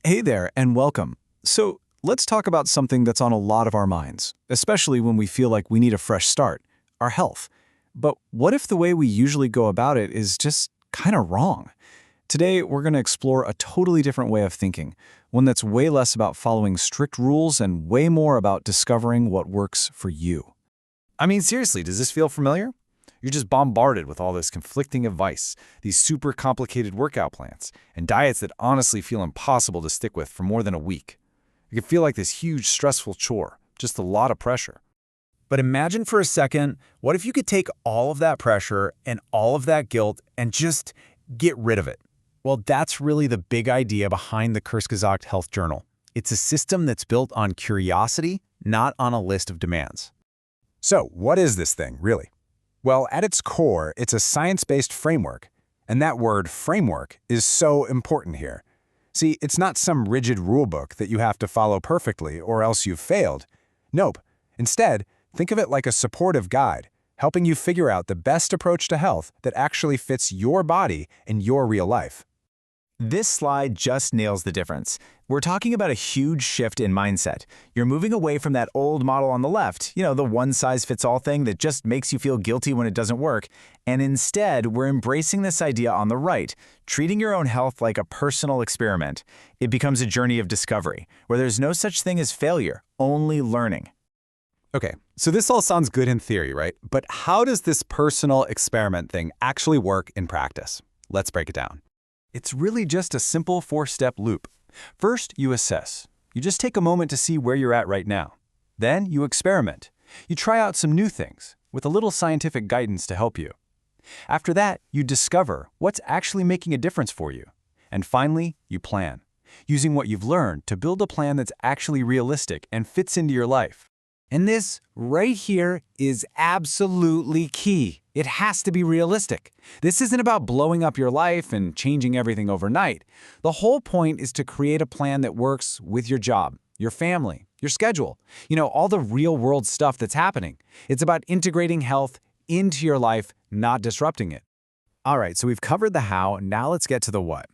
Hey there, and welcome. So, let's talk about something that's on a lot of our minds, especially when we feel like we need a fresh start, our health. But what if the way we usually go about it is just kind of wrong? Today, we're going to explore a totally different way of thinking, one that's way less about following strict rules and way more about discovering what works for you. I mean, seriously, does this feel familiar? You're just bombarded with all this conflicting advice, these super complicated workout plans, and diets that honestly feel impossible to stick with for more than a week. It can feel like this huge, stressful chore, just a lot of pressure. But imagine for a second, what if you could take all of that pressure and all of that guilt and just get rid of it? Well, that's really the big idea behind the Kurzgesagt Health Journal. It's a system that's built on curiosity, not on a list of demands. So, what is this thing, really? Well, at its core, it's a science-based framework. And that word framework is so important here. See, it's not some rigid rulebook that you have to follow perfectly or else you've failed. Nope. Instead, think of it like a supportive guide, helping you figure out the best approach to health that actually fits your body and your real life. This slide just nails the difference. We're talking about a huge shift in mindset. You're moving away from that old model on the left, the one-size-fits-all thing that just makes you feel guilty when it doesn't work, and instead, we're embracing this idea on the right, treating your own health like a personal experiment. It becomes a journey of discovery, where there's no such thing as failure, only learning. Okay, so this all sounds good in theory, right? But how does this personal experiment thing actually work in practice? Let's break it down. It's really just a simple four-step loop. First, you assess. You just take a moment to see where you're at right now. Then you experiment. You try out some new things with a little scientific guidance to help you. After that, you discover what's actually making a difference for you. And finally, you plan, using what you've learned to build a plan that's actually realistic and fits into your life. And this right here is absolutely key. It has to be realistic. This isn't about blowing up your life and changing everything overnight. The whole point is to create a plan that works with your job, your family, your schedule, all the real-world stuff that's happening. It's about integrating health into your life, not disrupting it. All right, so we've covered the how, now let's get to the what.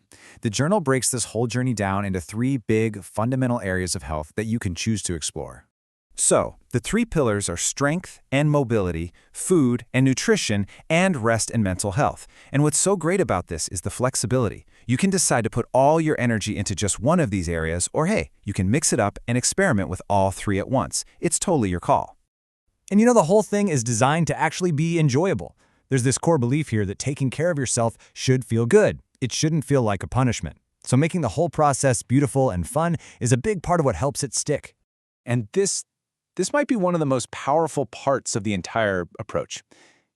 The journal breaks this whole journey down into three big, fundamental areas of health that you can choose to explore. So, the three pillars are strength and mobility, food and nutrition, and rest and mental health. And what's so great about this is the flexibility. You can decide to put all your energy into just one of these areas, or hey, you can mix it up and experiment with all three at once. It's totally your call. And the whole thing is designed to actually be enjoyable. There's this core belief here that taking care of yourself should feel good. It shouldn't feel like a punishment. So making the whole process beautiful and fun is a big part of what helps it stick. And this might be one of the most powerful parts of the entire approach.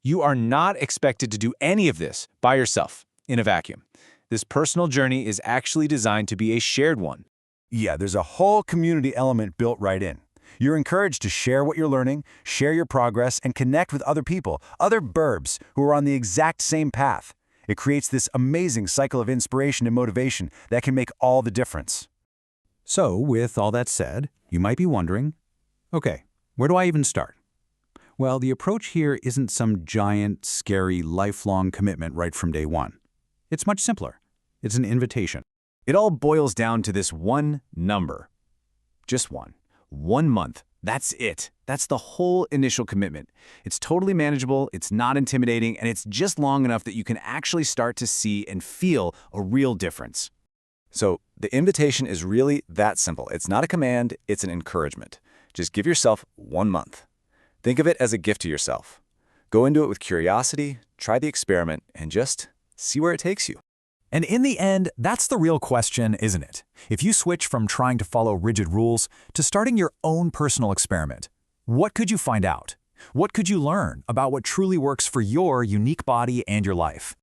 You are not expected to do any of this by yourself, in a vacuum. This personal journey is actually designed to be a shared one. Yeah, there's a whole community element built right in. You're encouraged to share what you're learning, share your progress, and connect with other people, other burbs who are on the exact same path. It creates this amazing cycle of inspiration and motivation that can make all the difference. So, with all that said, you might be wondering, okay, where do I even start? Well, the approach here isn't some giant, scary, lifelong commitment right from day one. It's much simpler. It's an invitation. It all boils down to this one number. Just one. 1 month. That's it. That's the whole initial commitment. It's totally manageable, it's not intimidating, and it's just long enough that you can actually start to see and feel a real difference. So the invitation is really that simple. It's not a command, it's an encouragement. Just give yourself 1 month. Think of it as a gift to yourself. Go into it with curiosity, try the experiment, and just see where it takes you. And in the end, that's the real question, isn't it? If you switch from trying to follow rigid rules to starting your own personal experiment, what could you find out? What could you learn about what truly works for your unique body and your life?